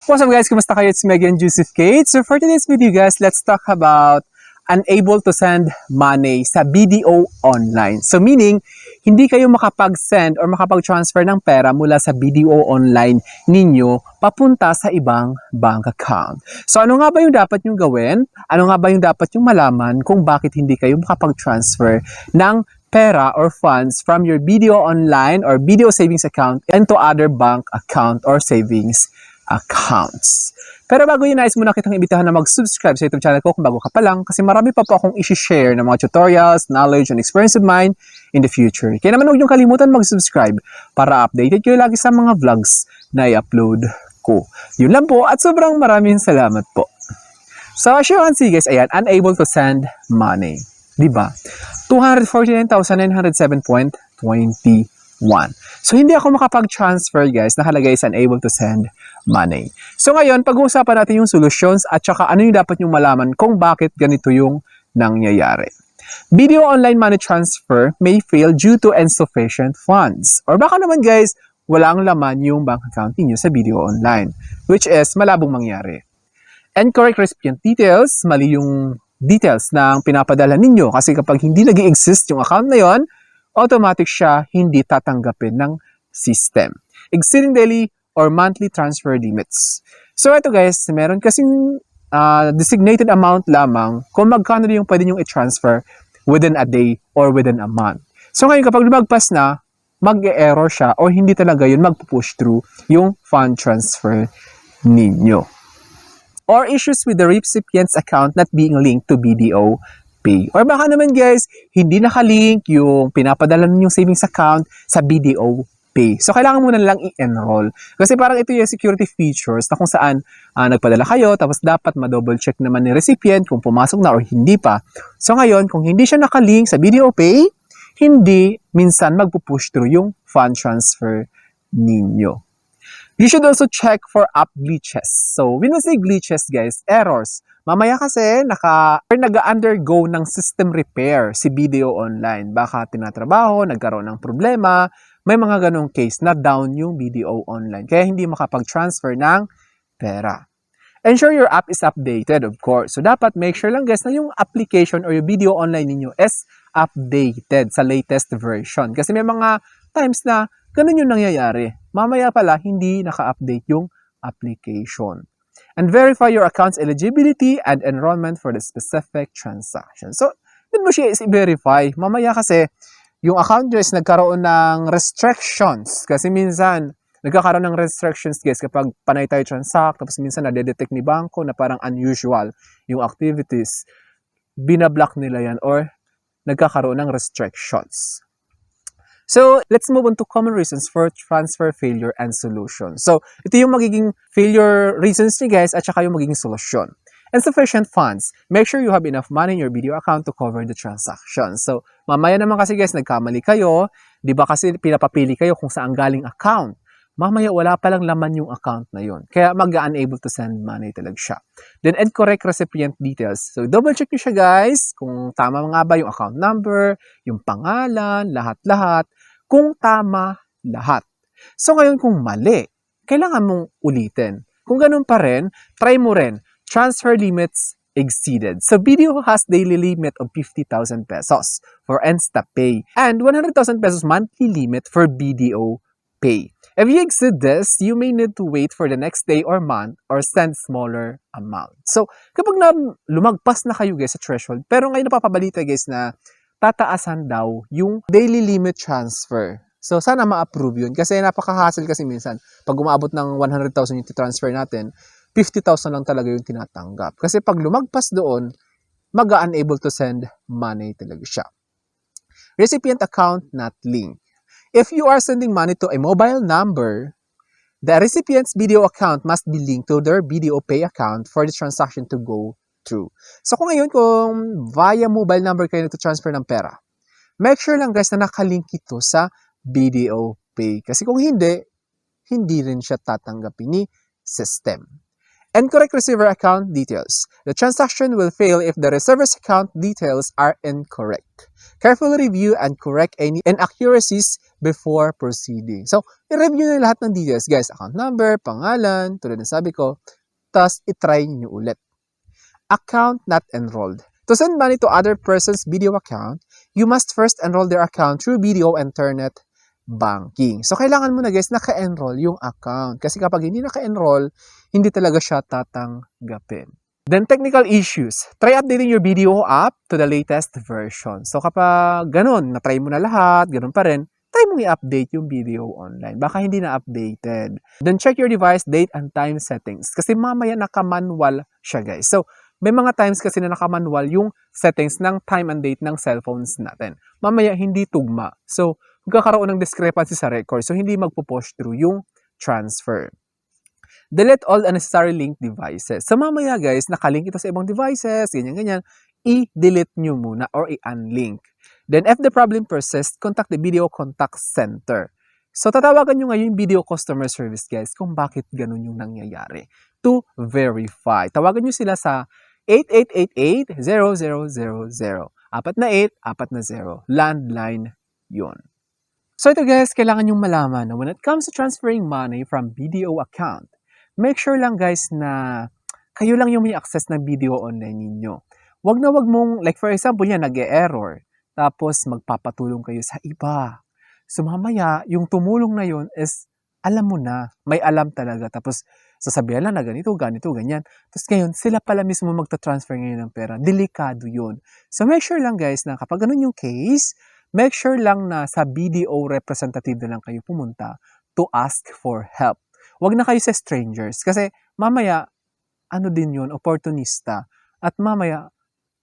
What's up guys? Kumusta kayo? It's Megan Joseph Kate. So for today's video guys, let's talk about unable to send money sa BDO online. So meaning, hindi kayo makapag-send or makapag-transfer ng pera mula sa BDO online ninyo papunta sa ibang bank account. So ano nga ba yung dapat nyong gawin? Ano nga ba yung dapat nyong malaman kung bakit hindi kayo makapag-transfer ng pera or funds from your BDO online or BDO savings account into other bank account or savings accounts. Pero bago yun, nais muna kitang imbitahan na mag-subscribe sa YouTube channel ko kung bago ka pa lang kasi marami pa po akong isi-share ng mga tutorials, knowledge, and experience of mine in the future. Kaya naman huwag niyong kalimutan mag-subscribe para updated kayo lagi sa mga vlogs na i-upload ko. Yun lang po at sobrang maraming salamat po. So as you can see guys, ayan, unable to send money. Diba? 249,907.21. So hindi ako makapag-transfer guys, nakalagay is unable to send money. So ngayon, pag-uusapan natin yung solutions at saka ano yung dapat yung malaman kung bakit ganito yung nangyayari. BDO online money transfer may fail due to insufficient funds. Or baka naman guys, walang laman yung bank account niyo sa BDO online, which is malabong mangyari. Incorrect recipient details, mali yung details ng pinapadala ninyo kasi kapag hindi nag-i-exist yung account na yon, automatic siya hindi tatanggapin ng system. Exceeding daily or monthly transfer limits. So ito guys, meron kasing designated amount lamang kung magkano yung pwede nyong i-transfer within a day or within a month. So ngayon kapag lumagpas na, mag-e-error siya or hindi talaga yun mag-push through yung fund transfer ninyo. Or issues with the recipient's account not being linked to BDO Pay. Or baka naman guys, hindi nakalink yung pinapadala ninyong savings account sa BDO Pay. So kailangan mo na lang i-enroll. Kasi parang ito yung security features na kung saan nagpadala kayo tapos dapat ma-double check naman ni recipient kung pumasok na or hindi pa. So ngayon, kung hindi siya nakalink sa BDO Pay, hindi minsan magpo-push through yung fund transfer ninyo. You should also check for app glitches. So, when we say glitches, guys, errors. Mamaya kasi nag-undergo ng system repair si BDO Online. Baka tinatrabaho, nagkaroon ng problema, may mga ganong case na down yung BDO Online. Kaya hindi makapag-transfer ng pera. Ensure your app is updated, of course. So, dapat make sure lang guys na yung application or yung BDO Online ninyo is updated sa latest version. Kasi may mga times na ganun yung nangyayari. Mamaya pala, hindi naka-update yung application. And verify your account's eligibility and enrollment for the specific transaction. So, yun mo siya i-verify. Mamaya kasi, yung account nyo is nagkaroon ng restrictions. Kasi minsan, nagkakaroon ng restrictions guys kapag panay tayo transact, tapos minsan nadedetect ni banko na parang unusual yung activities. Binablock nila yan or nagkakaroon ng restrictions. So, let's move on to common reasons for transfer failure and solution. So, ito yung magiging failure reasons ni guys at saka yung magiging solusyon. Insufficient funds. Make sure you have enough money in your BDO account to cover the transaction. So, mamaya naman kasi guys, nagkamali kayo. Di ba kasi pinapapili kayo kung saan galing account. Mamaya wala palang laman yung account na yun. Kaya mag-unable to send money talaga siya. Then, incorrect recipient details. So, double check nyo siya guys kung tama nga ba yung account number, yung pangalan, lahat-lahat. Kung tama lahat. So ngayon kung mali, kailangan mong ulitin. Kung ganun pa rin, try mo rin. Transfer limits exceeded. So BDO has daily limit of 50,000 pesos for InstaPay and 100,000 pesos monthly limit for BDO Pay. If you exceed this, you may need to wait for the next day or month or send smaller amount. So kapag lumagpas na kayo guys sa threshold, pero ngayon napapabalita guys na tataasan daw yung daily limit transfer. So, sana ma-approve yun. Kasi napaka-hassle kasi minsan. Pag umabot ng 100,000 yung transfer natin, 50,000 lang talaga yung tinatanggap. Kasi pag lumagpas doon, mag-unable to send money talaga siya. Recipient account not linked. If you are sending money to a mobile number, the recipient's BDO account must be linked to their BDO Pay account for the transaction to go through. So kung ngayon, kung via mobile number kayo nagto-transfer ng pera, make sure lang guys na nakalink ito sa BDO Pay. Kasi kung hindi, hindi rin siya tatanggapin ni system. Incorrect receiver account details. The transaction will fail if the receiver's account details are incorrect. Carefully review and correct any inaccuracies before proceeding. So, i-review na lahat ng details, guys. Account number, pangalan, tulad ng sabi ko, tapos i-try nyo ulit. Account not enrolled. To send money to other person's video account, you must first enroll their account through video internet banking. So, kailangan mo na guys naka-enroll yung account. Kasi kapag hindi naka-enroll, hindi talaga siya tatanggapin. Then, technical issues. Try updating your video app to the latest version. So, kapag ganun, na-try mo na lahat, ganun pa rin, try mong i-update yung video online. Baka hindi na updated. Then, check your device date and time settings. Kasi mamaya naka-manual siya guys. So, may mga times kasi na naka-manual yung settings ng time and date ng cellphones natin. Mamaya hindi tugma. So, magkakaroon ng discrepancy sa record. So, hindi magpo-push through yung transfer. Delete all unnecessary linked devices. So, mamaya guys, nakalink ito sa ibang devices, ganyan-ganyan, i-delete nyo muna or i-unlink. Then, if the problem persists, contact the video contact center. So, tatawagan nyo ngayon yung video customer service guys kung bakit ganun yung nangyayari to verify. Tawagan nyo sila sa 8888-0000. 4 na 8, 4 na 0. Landline yun. So ito guys, kailangan nyong malaman na when it comes to transferring money from BDO account, make sure lang guys na kayo lang yung may access ng video online ninyo. Wag na wag mong, like for example yan, nag-e-error, tapos magpapatulong kayo sa iba. So mamaya, yung tumulong na yun is, alam mo na, may alam talaga. Tapos sasabihan lang na ganito, ganyan. Tapos ngayon, sila pala mismo magta-transfer ngayon ng pera. Delikado yun. So make sure lang guys na kapag ganun yung case, make sure lang na sa BDO representative na lang kayo pumunta to ask for help. Huwag na kayo sa strangers kasi mamaya, ano din yun, opportunista. At mamaya,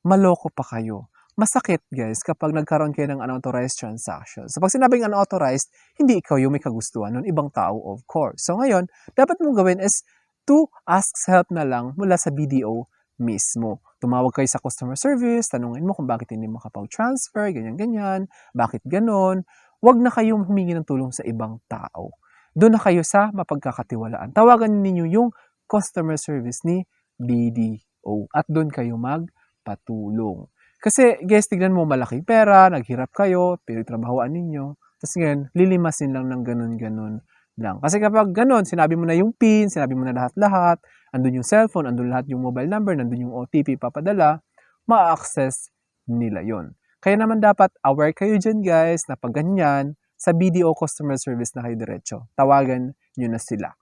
maloko pa kayo. Masakit guys kapag nagkaroon kayo ng unauthorized transaction. So pag sinabing unauthorized, hindi ikaw yung may kagustuhan ng ibang tao of course. So ngayon, dapat mong gawin is to ask help na lang mula sa BDO mismo. Tumawag kayo sa customer service, tanungin mo kung bakit hindi makapag-transfer, ganyan-ganyan, bakit ganon. Huwag na kayong humingi ng tulong sa ibang tao. Doon na kayo sa mapagkakatiwalaan. Tawagan ninyo yung customer service ni BDO at doon kayo magpatulong. Kasi guys, tignan mo malaking pera, naghirap kayo, pinagtrabahoan ninyo, tapos ngayon, lilimasin lang ng ganun-ganun lang. Kasi kapag ganun, sinabi mo na yung PIN, sinabi mo na lahat-lahat, andun yung cellphone, andun lahat yung mobile number, nandun yung OTP papadala, ma-access nila yon. Kaya naman dapat aware kayo dyan guys na pag ganyan, sa BDO customer service na kayo diretso. Tawagan nyo na sila.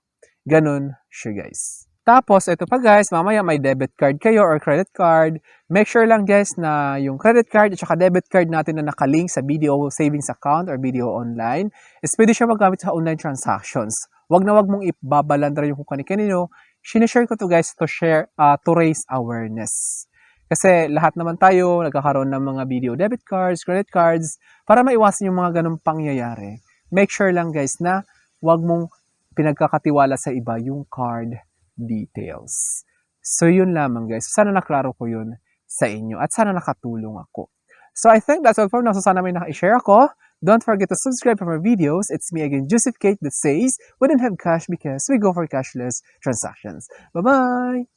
Ganun siya guys. Tapos, ito pa guys, mamaya may debit card kayo or credit card. Make sure lang guys na yung credit card at saka debit card natin na nakalink sa BDO savings account or BDO online is pwede siya magamit sa online transactions. Wag na wag mong ibabalandra yung kung kanino. Sinishare ko to guys to share, to raise awareness. Kasi lahat naman tayo nagkakaroon ng mga BDO debit cards, credit cards, para maiwasan yung mga ganung pangyayari. Make sure lang guys na wag mong pinagkakatiwala sa iba yung card details. So yun lamang guys. Sana naklaro ko yun sa inyo at sana nakatulong ako. So I think that's all for now. So sana may naka-share ako. Don't forget to subscribe for more videos. It's me again, Joseph Kate, that says we don't have cash because we go for cashless transactions. Bye-bye!